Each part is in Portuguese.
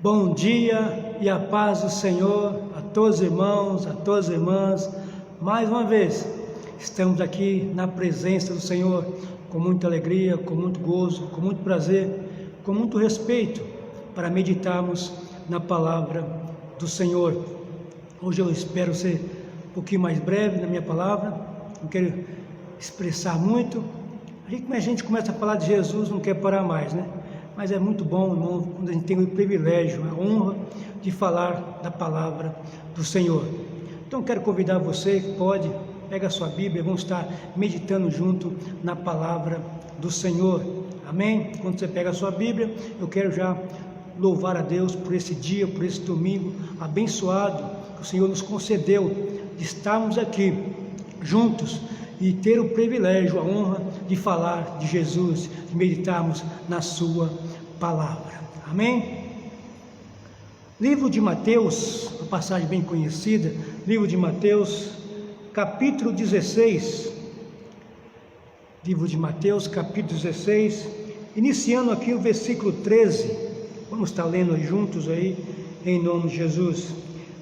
Bom dia e a paz do Senhor a todos os irmãos, a todas as irmãs. Mais uma vez, estamos aqui na presença do Senhor com muita alegria, com muito gozo, com muito prazer, com muito respeito para meditarmos na palavra do Senhor. Hoje eu espero ser um pouquinho mais breve na minha palavra, não quero expressar muito. A gente começa a falar de Jesus, não quer parar mais, né? Mas é muito bom, irmão, quando a gente tem o privilégio, a honra de falar da palavra do Senhor. Então quero convidar você que pode, pega a sua Bíblia, vamos estar meditando junto na palavra do Senhor. Amém? Quando você pega a sua Bíblia, eu quero já louvar a Deus por esse dia, por esse domingo abençoado que o Senhor nos concedeu de estarmos aqui juntos e ter o privilégio, a honra de falar de Jesus, de meditarmos na sua palavra. Amém? Livro de Mateus, uma passagem bem conhecida, livro de Mateus, capítulo 16. Livro de Mateus, capítulo 16, iniciando aqui o versículo 13. Vamos estar lendo juntos aí, em nome de Jesus.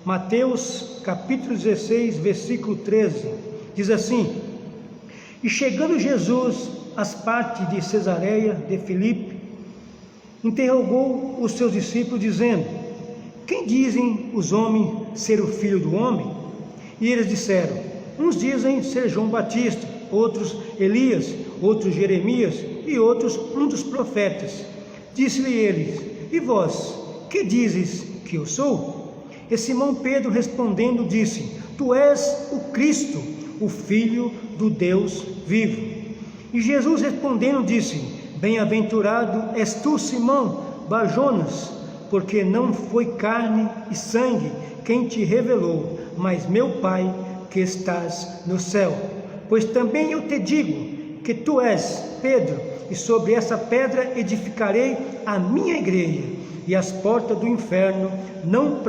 Mateus, capítulo 16, versículo 13, diz assim: E chegando Jesus às partes de Cesareia de Filipe, interrogou os seus discípulos, dizendo: Quem dizem os homens ser o Filho do Homem? E eles disseram: Uns dizem ser João Batista, outros Elias, outros Jeremias e outros um dos profetas. Disse-lhe eles: E vós, que dizes que eu sou? E Simão Pedro respondendo disse: Tu és o Cristo, o Filho do Deus vivo. E Jesus respondendo disse: Bem-aventurado és tu, Simão Bar-Jonas, porque não foi carne e sangue quem te revelou, mas meu Pai que estás no céu. Pois também eu te digo que tu és Pedro, e sobre essa pedra edificarei a minha igreja, e as portas do inferno não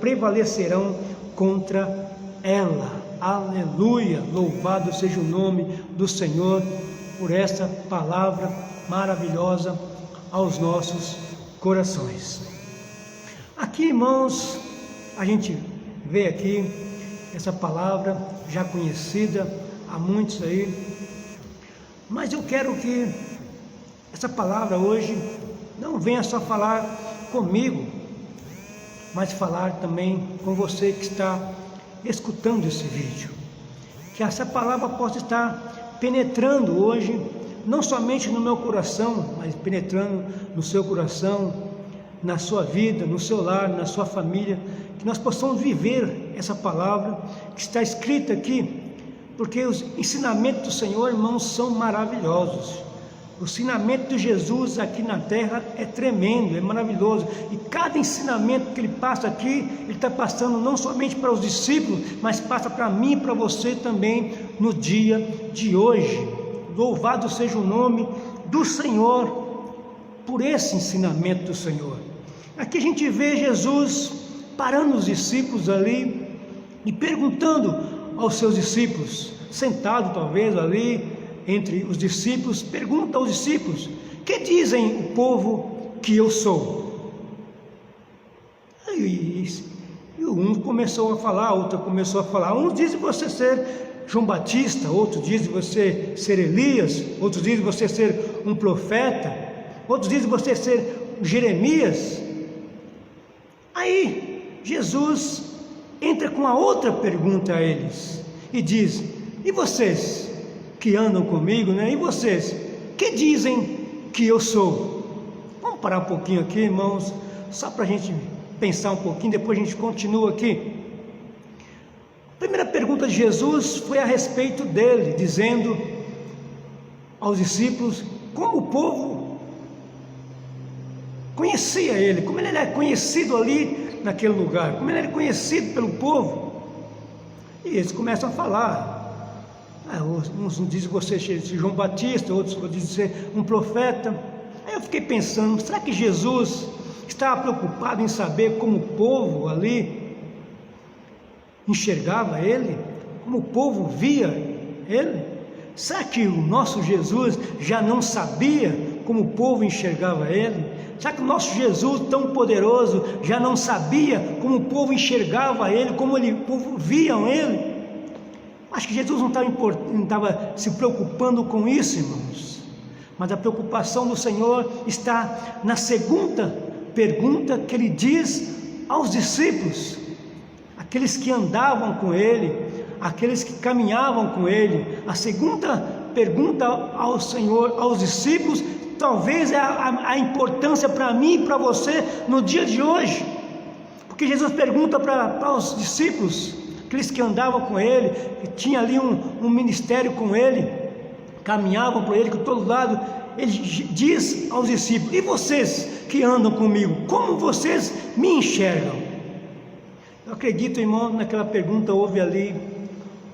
prevalecerão contra ela. Aleluia, louvado seja o nome do Senhor por essa palavra maravilhosa aos nossos corações. Aqui, irmãos, a gente vê aqui essa palavra já conhecida a muitos aí, mas eu quero que essa palavra hoje não venha só falar comigo, mas falar também com você que está escutando esse vídeo, que essa palavra possa estar penetrando hoje, não somente no meu coração, mas penetrando no seu coração, na sua vida, no seu lar, na sua família, que nós possamos viver essa palavra que está escrita aqui, porque os ensinamentos do Senhor, irmãos, são maravilhosos. O ensinamento de Jesus aqui na terra é tremendo, é maravilhoso, e cada ensinamento que ele passa aqui, ele está passando não somente para os discípulos, mas passa para mim e para você também no dia de hoje. Louvado seja o nome do Senhor por esse ensinamento do Senhor. Aqui a gente vê Jesus parando os discípulos ali e perguntando aos seus discípulos, sentado talvez ali entre os discípulos, pergunta aos discípulos: Que dizem o povo que eu sou? E um começou a falar, outro começou a falar. Uns dizem você ser João Batista, outros dizem você ser Elias, outros dizem você ser um profeta, outros dizem você ser Jeremias. Aí Jesus entra com a outra pergunta a eles e diz: E vocês que andam comigo, né? E vocês, que dizem que eu sou? Vamos parar um pouquinho aqui, irmãos, só para a gente pensar um pouquinho, depois a gente continua aqui. A primeira pergunta de Jesus foi a respeito dele, dizendo aos discípulos como o povo conhecia ele, como ele era conhecido ali naquele lugar, como ele era conhecido pelo povo. E eles começam a falar: uns dizem você ser João Batista, outros dizem ser um profeta. Aí eu fiquei pensando, será que Jesus estava preocupado em saber como o povo ali enxergava ele, como o povo via ele? Será que o nosso Jesus já não sabia como o povo enxergava ele? Será que o nosso Jesus tão poderoso já não sabia como o povo enxergava Ele, como o povo viam Ele? Acho que Jesus não estava se preocupando com isso, irmãos. Mas a preocupação do Senhor está na segunda pergunta que Ele diz aos discípulos, aqueles que andavam com Ele, aqueles que caminhavam com Ele. A segunda pergunta ao Senhor, aos discípulos, talvez é a importância para mim e para você no dia de hoje, porque Jesus pergunta para os discípulos, aqueles que andavam com Ele, que tinha ali um ministério com Ele, caminhavam por Ele por todo lado. Ele diz aos discípulos: e vocês que andam comigo, como vocês me enxergam? Eu acredito, irmão, naquela pergunta houve ali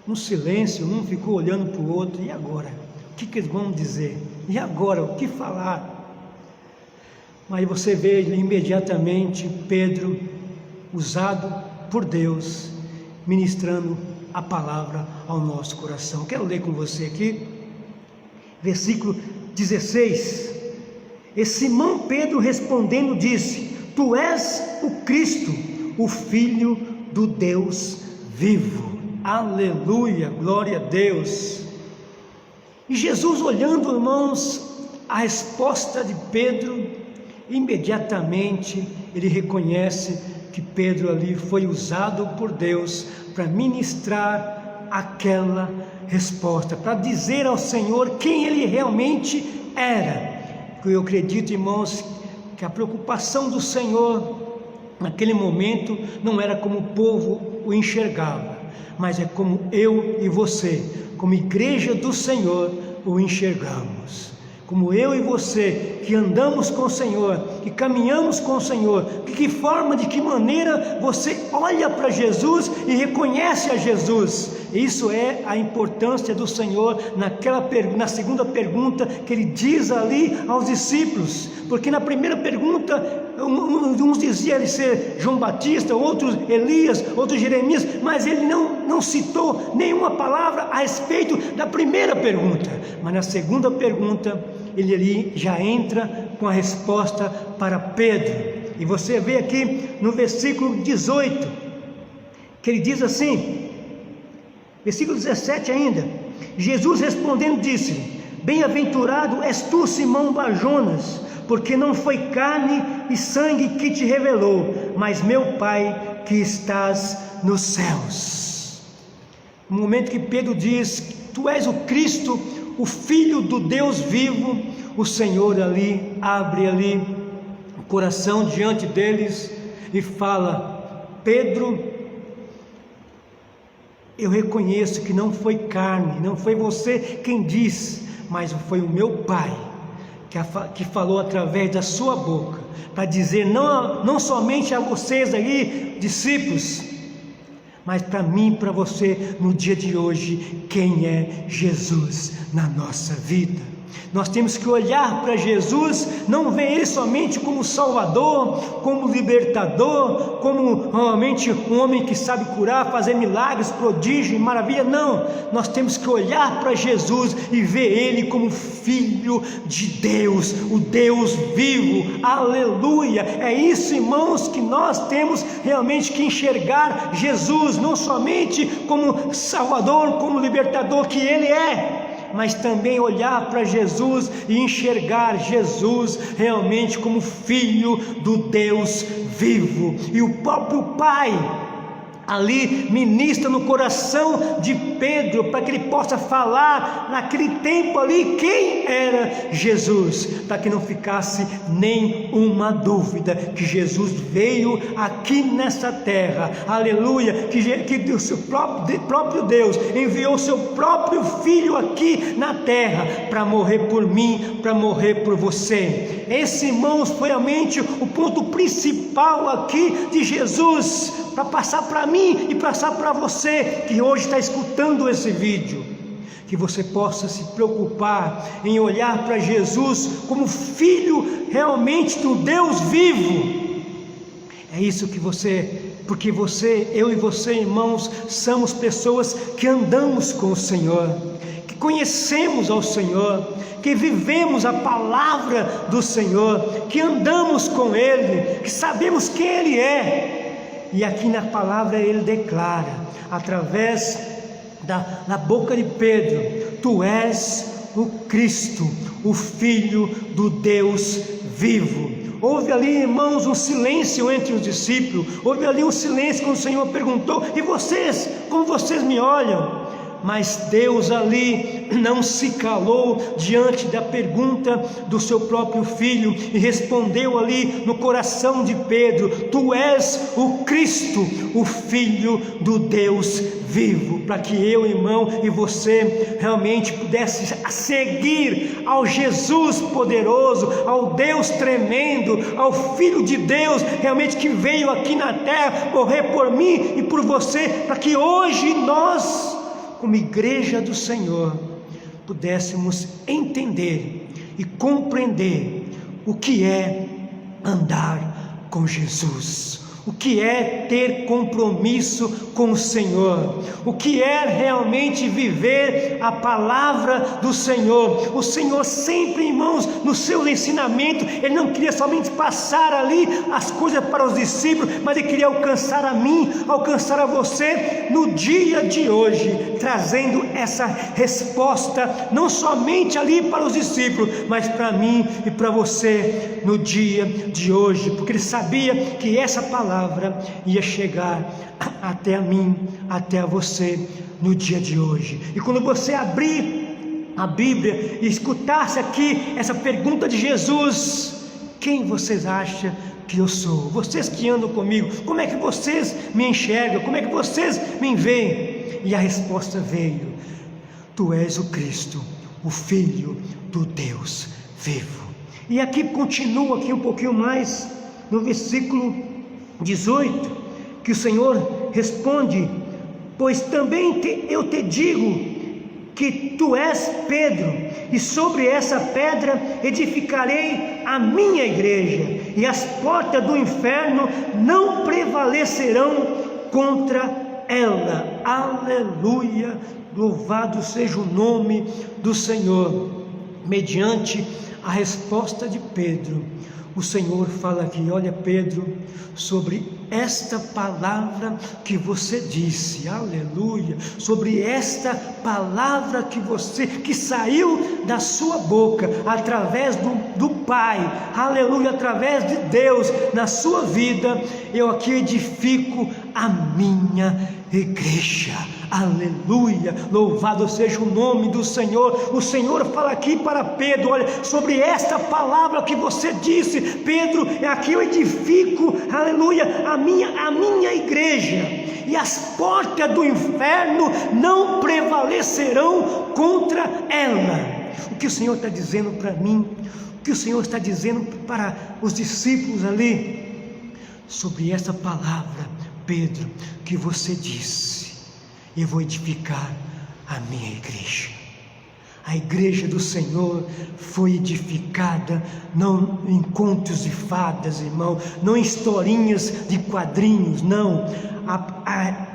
um silêncio, um ficou olhando para o outro. E agora? O que eles vão dizer? E agora? O que falar? Mas você vê imediatamente Pedro, usado por Deus, ministrando a palavra ao nosso coração. Quero ler com você aqui, versículo 16. E Simão Pedro respondendo disse: Tu és o Cristo, o Filho do Deus vivo. Aleluia, glória a Deus. E Jesus, olhando, irmãos, a resposta de Pedro, imediatamente ele reconhece que Pedro ali foi usado por Deus para ministrar aquela resposta, para dizer ao Senhor quem ele realmente era. Eu acredito, irmãos, que a preocupação do Senhor naquele momento não era como o povo o enxergava, mas é como eu e você, como igreja do Senhor, o enxergamos. Como eu e você, que andamos com o Senhor, que caminhamos com o Senhor, de que forma, de que maneira você olha para Jesus e reconhece a Jesus. Isso é a importância do Senhor na segunda pergunta que Ele diz ali aos discípulos. Porque na primeira pergunta, uns diziam ele ser João Batista, outros Elias, outros Jeremias, mas ele não citou nenhuma palavra a respeito da primeira pergunta. Mas na segunda pergunta, ele ali já entra com a resposta para Pedro. E você vê aqui no versículo 18, que ele diz assim, versículo 17 ainda: Jesus respondendo disse: Bem-aventurado és tu, Simão Bar-Jonas, porque não foi carne e sangue que te revelou, mas meu Pai que estás nos céus. No momento que Pedro diz: Tu és o Cristo, o Filho do Deus vivo, o Senhor ali abre ali o coração diante deles e fala: Pedro, eu reconheço que não foi carne, não foi você quem disse, mas foi o meu Pai que falou através da sua boca, para dizer não somente a vocês aí, discípulos, mas para mim, para você, no dia de hoje, quem é Jesus na nossa vida. Nós temos que olhar para Jesus, não ver Ele somente como Salvador, como Libertador, como realmente um homem que sabe curar, fazer milagres, prodígio e maravilha. Não, nós temos que olhar para Jesus e ver Ele como Filho de Deus, o Deus vivo. Aleluia! É isso, irmãos, que nós temos realmente que enxergar Jesus, não somente como Salvador, como Libertador que Ele é, mas também olhar para Jesus e enxergar Jesus realmente como Filho do Deus vivo. E o próprio Pai ali ministra no coração de Pedro, para que ele possa falar naquele tempo ali quem era Jesus, para que não ficasse nenhuma dúvida que Jesus veio aqui nessa terra, aleluia, que o seu próprio Deus enviou o seu próprio Filho aqui na terra para morrer por mim, para morrer por você. Esse, irmãos, foi realmente o ponto principal aqui de Jesus, para passar para mim e passar para você que hoje está escutando esse vídeo, que você possa se preocupar em olhar para Jesus como Filho realmente do Deus vivo. É isso que porque eu e você, irmãos, somos pessoas que andamos com o Senhor, que conhecemos ao Senhor, que vivemos a palavra do Senhor, que andamos com Ele, que sabemos quem Ele é. E aqui na palavra Ele declara, através da boca de Pedro: Tu és o Cristo, o Filho do Deus vivo. Houve ali, irmãos, um silêncio entre os discípulos. Houve ali um silêncio quando o Senhor perguntou: e vocês, como vocês me olham? Mas Deus ali não se calou diante da pergunta do seu próprio filho, e respondeu ali no coração de Pedro: Tu és o Cristo, o Filho do Deus vivo. Para que eu, irmão, e você realmente pudesse seguir ao Jesus poderoso, ao Deus tremendo, ao Filho de Deus realmente que veio aqui na terra morrer por mim e por você, para que hoje nós, como igreja do Senhor, pudéssemos entender e compreender o que é andar com Jesus, o que é ter compromisso com o Senhor, o que é realmente viver a palavra do Senhor. O Senhor sempre, irmãos, no seu ensinamento, Ele não queria somente passar ali as coisas para os discípulos, mas Ele queria alcançar a mim, alcançar a você no dia de hoje, trazendo essa resposta não somente ali para os discípulos, mas para mim e para você no dia de hoje, porque Ele sabia que essa palavra ia chegar até a mim, até a você no dia de hoje. E quando você abrir a Bíblia e escutasse aqui essa pergunta de Jesus: quem vocês acham que eu sou? Vocês que andam comigo, como é que vocês me enxergam? Como é que vocês me veem? E a resposta veio: Tu és o Cristo, o Filho do Deus vivo. E aqui continua aqui um pouquinho mais no versículo 18, que o Senhor responde: Pois também eu te digo que tu és Pedro, e sobre essa pedra edificarei a minha igreja, e as portas do inferno não prevalecerão contra ela. Aleluia, louvado seja o nome do Senhor. Mediante a resposta de Pedro, o Senhor fala aqui: olha, Pedro, sobre esta palavra que você disse, aleluia, sobre esta palavra que saiu da sua boca, através do Pai, aleluia, através de Deus na sua vida, eu aqui edifico a minha igreja. Aleluia, louvado seja o nome do Senhor. O Senhor fala aqui para Pedro: olha, sobre esta palavra que você disse, Pedro, aqui eu edifico, aleluia, a minha igreja, e as portas do inferno não prevalecerão contra ela. O que o Senhor está dizendo para mim, o que o Senhor está dizendo para os discípulos ali, sobre essa palavra, Pedro, que você disse: eu vou edificar a minha igreja. A igreja do Senhor foi edificada não em contos de fadas, irmão, não em historinhas de quadrinhos, não.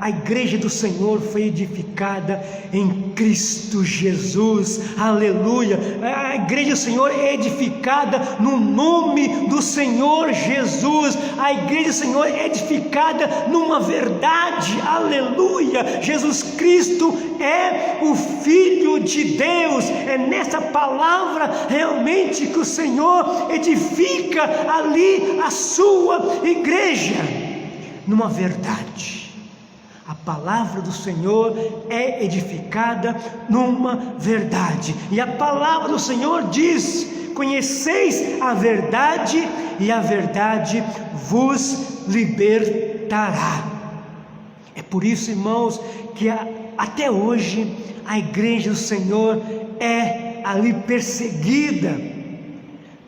A igreja do Senhor foi edificada em Cristo Jesus, aleluia. A igreja do Senhor é edificada no nome do Senhor Jesus. A igreja do Senhor é edificada numa verdade, aleluia. Jesus Cristo é o Filho de Deus. É nessa palavra realmente que o Senhor edifica ali a sua igreja, numa verdade. A palavra do Senhor é edificada numa verdade, e a palavra do Senhor diz: conheceis a verdade, e a verdade vos libertará. É por isso, irmãos, que até hoje a igreja do Senhor é ali perseguida,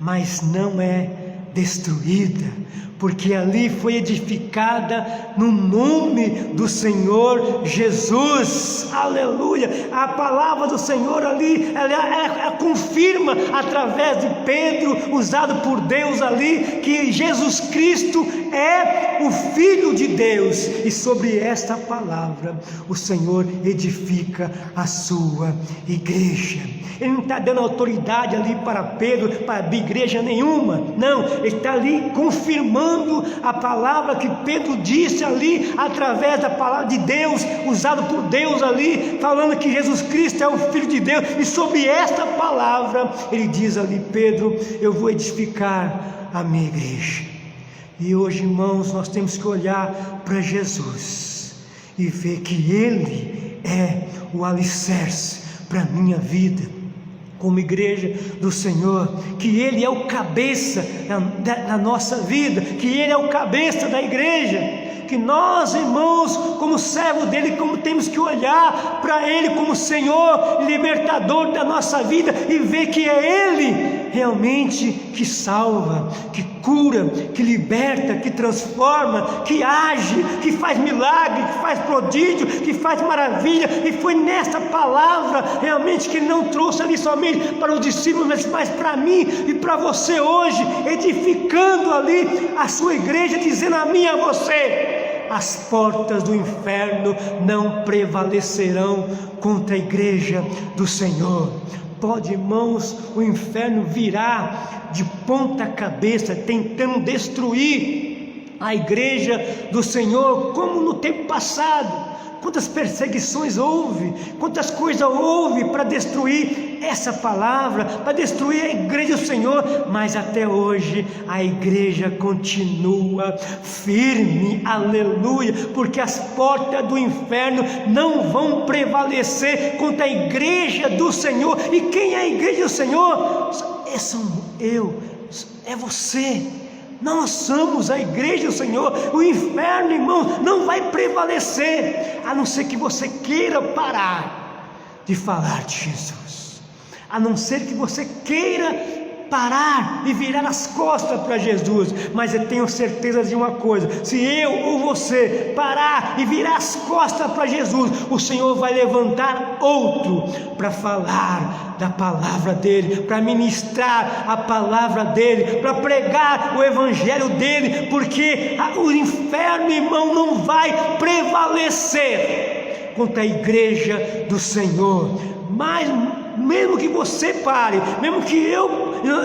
mas não é destruída, porque ali foi edificada no nome do Senhor Jesus. Aleluia! A palavra do Senhor ali, ela confirma através de Pedro, usado por Deus ali, que Jesus Cristo é o Filho de Deus, e sobre esta palavra o Senhor edifica a sua igreja. Ele não está dando autoridade ali para Pedro, para abrir igreja nenhuma, não, ele está ali confirmando a palavra que Pedro disse ali, através da palavra de Deus, usado por Deus ali, falando que Jesus Cristo é o Filho de Deus, e sobre esta palavra ele diz ali: Pedro, eu vou edificar a minha igreja. E hoje, irmãos, nós temos que olhar para Jesus e ver que Ele é o alicerce para a minha vida como igreja do Senhor, que Ele é o cabeça da nossa vida, que Ele é o cabeça da igreja, que nós, irmãos, como servo dEle, como temos que olhar para Ele como Senhor e libertador da nossa vida, e ver que é Ele realmente que salva, que cura, que liberta, que transforma, que age, que faz milagre, que faz prodígio, que faz maravilha. E foi nessa palavra realmente que Ele não trouxe ali somente para os discípulos, mas para mim e para você hoje, edificando ali a sua igreja, dizendo a mim e a você: as portas do inferno não prevalecerão contra a igreja do Senhor. Pode, irmãos, o inferno virar de ponta cabeça, tentando destruir a igreja do Senhor, como no tempo passado. Quantas perseguições houve, quantas coisas houve para destruir essa palavra, para destruir a igreja do Senhor, mas até hoje a igreja continua firme, aleluia, porque as portas do inferno não vão prevalecer contra a igreja do Senhor. E quem é a igreja do Senhor? Sou eu, é você. Nós somos a igreja do Senhor. O inferno, irmão, não vai prevalecer, a não ser que você queira parar de falar de Jesus, a não ser que você queira parar e virar as costas para Jesus. Mas eu tenho certeza de uma coisa: se eu ou você parar e virar as costas para Jesus, o Senhor vai levantar outro para falar da palavra dele, para ministrar a palavra dele, para pregar o evangelho dele, porque o inferno, irmão, não vai prevalecer contra a igreja do Senhor. Mas mesmo que você pare, mesmo que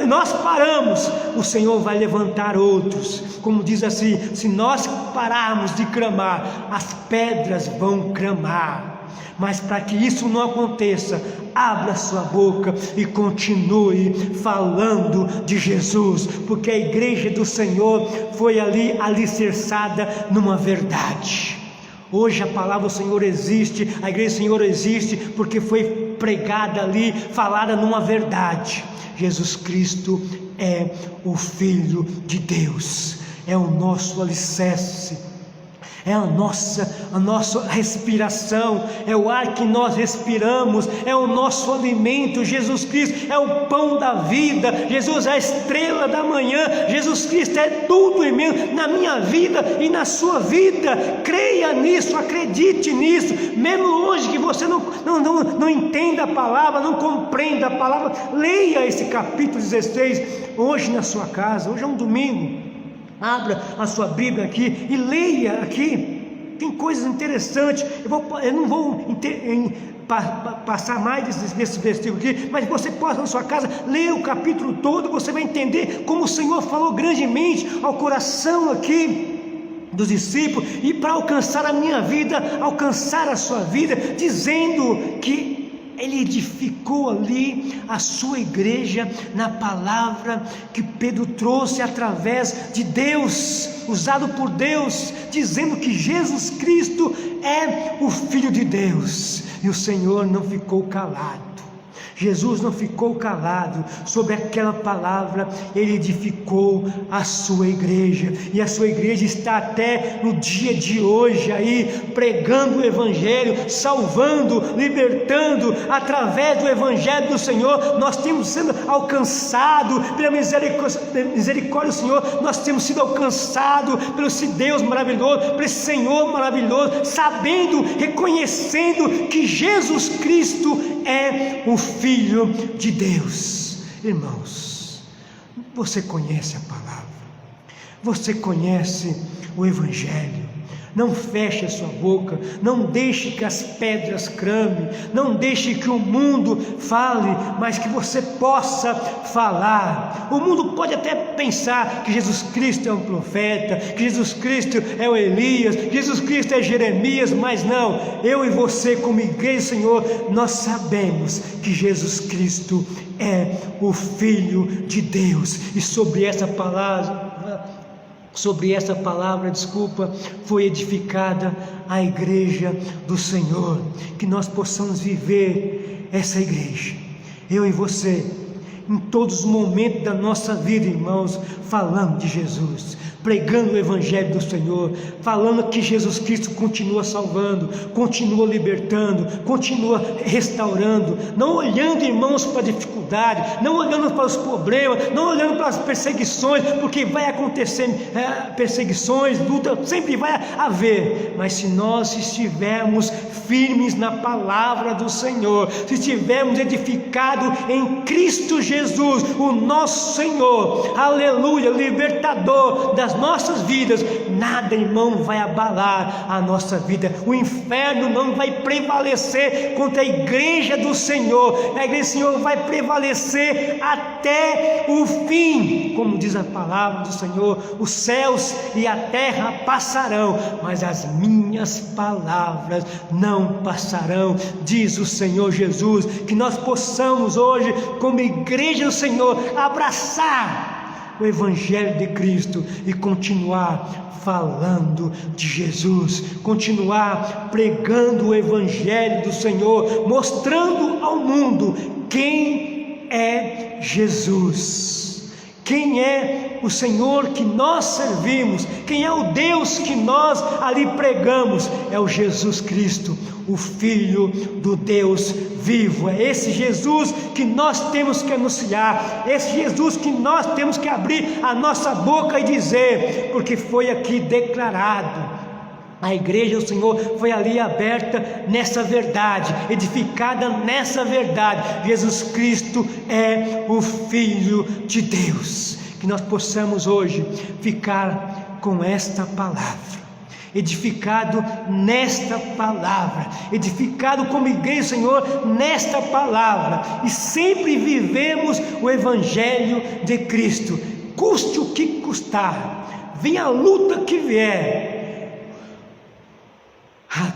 nós paramos, o Senhor vai levantar outros. Como diz assim: se nós pararmos de clamar, as pedras vão clamar. Mas para que isso não aconteça, abra sua boca e continue falando de Jesus, porque a igreja do Senhor foi ali alicerçada numa verdade. Hoje a palavra do Senhor existe, a igreja do Senhor existe porque foi pregada ali, falada numa verdade: Jesus Cristo é o Filho de Deus, é o nosso alicerce, é a nossa respiração, é o ar que nós respiramos, é o nosso alimento. Jesus Cristo é o pão da vida, Jesus é a estrela da manhã, Jesus Cristo é tudo em mim, na minha vida e na sua vida. Creia nisso, acredite nisso, mesmo hoje que você não entenda a palavra, não compreenda a palavra. Leia esse capítulo 16 hoje na sua casa. Hoje é um domingo. Abra a sua Bíblia aqui e leia aqui. Tem coisas interessantes. Eu não vou passar mais desse versículo aqui, mas você pode na sua casa ler o capítulo todo. Você vai entender como o Senhor falou grandemente ao coração aqui dos discípulos, e para alcançar a minha vida, alcançar a sua vida, dizendo que Ele edificou ali a sua igreja na palavra que Pedro trouxe através de Deus, usado por Deus, dizendo que Jesus Cristo é o Filho de Deus. E o Senhor não ficou calado. Jesus não ficou calado sobre aquela palavra, ele edificou a sua igreja, e a sua igreja está até no dia de hoje aí, pregando o Evangelho, salvando, libertando, através do Evangelho do Senhor. Nós temos sendo alcançados pela misericórdia do Senhor, nós temos sido alcançados pelo esse Deus maravilhoso, pelo esse Senhor maravilhoso, sabendo, reconhecendo que Jesus Cristo é o Filho de Deus. Irmãos, você conhece a palavra, você conhece o Evangelho. Não feche a sua boca, não deixe que as pedras clamem, não deixe que o mundo fale, mas que você possa falar. O mundo pode até pensar que Jesus Cristo é um profeta, que Jesus Cristo é o Elias, que Jesus Cristo é Jeremias, mas não. Eu e você, como igreja do Senhor, nós sabemos que Jesus Cristo é o Filho de Deus, e sobre essa palavra, foi edificada a igreja do Senhor. Que nós possamos viver essa igreja, eu e você, em todos os momentos da nossa vida, irmãos, falando de Jesus, pregando o Evangelho do Senhor, falando que Jesus Cristo continua salvando, continua libertando, continua restaurando, não olhando, irmãos, para a dificuldade, não olhando para os problemas, não olhando para as perseguições, porque vai acontecer perseguições, luta, sempre vai haver, mas se nós estivermos firmes na palavra do Senhor, se estivermos edificados em Cristo Jesus, o nosso Senhor, aleluia, libertador das nossas vidas, nada, irmão, vai abalar a nossa vida. O inferno não vai prevalecer contra a igreja do Senhor. A igreja do Senhor vai prevalecer até o fim, como diz a palavra do Senhor: os céus e a terra passarão, mas as minhas palavras não passarão, diz o Senhor Jesus. Que nós possamos hoje, como igreja do Senhor, abraçar o Evangelho de Cristo e continuar falando de Jesus, continuar pregando o Evangelho do Senhor, mostrando ao mundo quem é Jesus, quem é o Senhor que nós servimos, quem é o Deus que nós ali pregamos. É o Jesus Cristo, o Filho do Deus vivo. É esse Jesus que nós temos que anunciar, esse Jesus que nós temos que abrir a nossa boca e dizer, porque foi aqui declarado. A igreja do Senhor foi ali aberta nessa verdade, edificada nessa verdade. Jesus Cristo é o Filho de Deus. Que nós possamos hoje ficar com esta palavra, edificado nesta palavra, edificado como igreja do Senhor nesta palavra, e sempre vivemos o Evangelho de Cristo, custe o que custar, venha a luta que vier.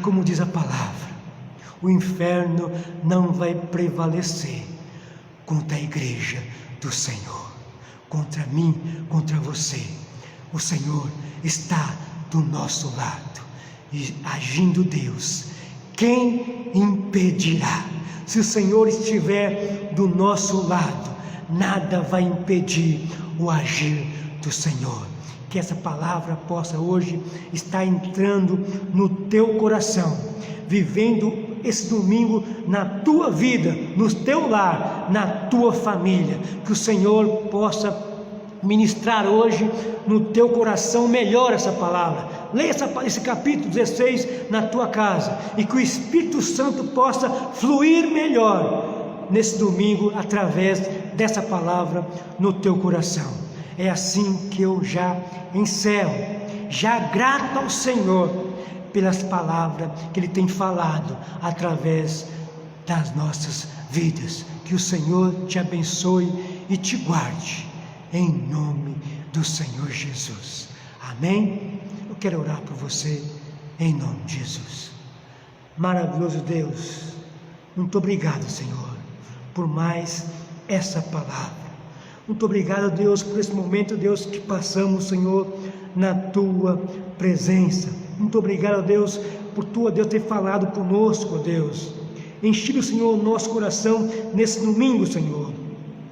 Como diz a palavra, o inferno não vai prevalecer contra a igreja do Senhor, contra mim, contra você. O Senhor está do nosso lado, e agindo Deus, quem impedirá? Se o Senhor estiver do nosso lado, nada vai impedir o agir do Senhor. Que essa palavra possa hoje estar entrando no teu coração, vivendo esse domingo na tua vida, no teu lar, na tua família. Que o Senhor possa ministrar hoje no teu coração melhor essa palavra. Leia esse capítulo 16 na tua casa, e que o Espírito Santo possa fluir melhor nesse domingo através dessa palavra no teu coração. É assim que eu já encerro, já grato ao Senhor pelas palavras que Ele tem falado através das nossas vidas. Que o Senhor te abençoe e te guarde, em nome do Senhor Jesus. Amém? Eu quero orar por você, em nome de Jesus. Maravilhoso Deus, muito obrigado, Senhor, por mais essa palavra. Muito obrigado, Deus, por esse momento, Deus, que passamos, Senhor, na Tua presença. Muito obrigado, Deus, por Tua, Deus, ter falado conosco, Deus. Enche, Senhor, o nosso coração nesse domingo, Senhor.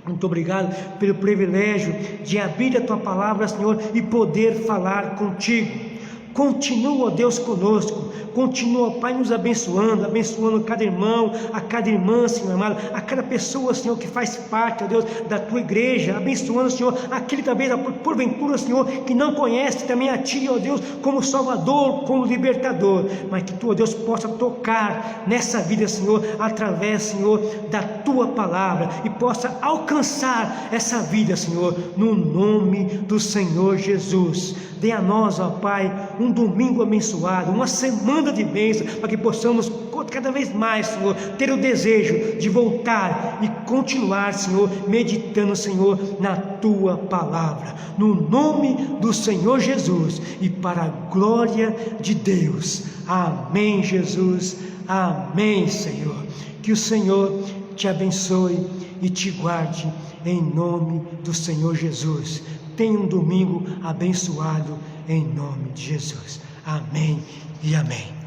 Muito obrigado pelo privilégio de abrir a Tua palavra, Senhor, e poder falar contigo. Continua, ó Deus, conosco. Continua, Pai, nos abençoando cada irmão, a cada irmã, Senhor amado, a cada pessoa, Senhor, que faz parte, ó Deus, da Tua igreja, abençoando, Senhor, aquele também, porventura, Senhor, que não conhece também a Ti, ó Deus, como Salvador, como Libertador, mas que Tu, ó Deus, possa tocar nessa vida, Senhor, através, Senhor, da Tua palavra, e possa alcançar essa vida, Senhor, no nome do Senhor Jesus. Dê a nós, ó Pai, um domingo abençoado, uma semana de bênção, para que possamos cada vez mais, Senhor, ter o desejo de voltar e continuar, Senhor, meditando, Senhor, na Tua palavra, no nome do Senhor Jesus e para a glória de Deus. Amém, Jesus. Amém, Senhor. Que o Senhor te abençoe e te guarde em nome do Senhor Jesus. Tenha um domingo abençoado em nome de Jesus. Amém e amém.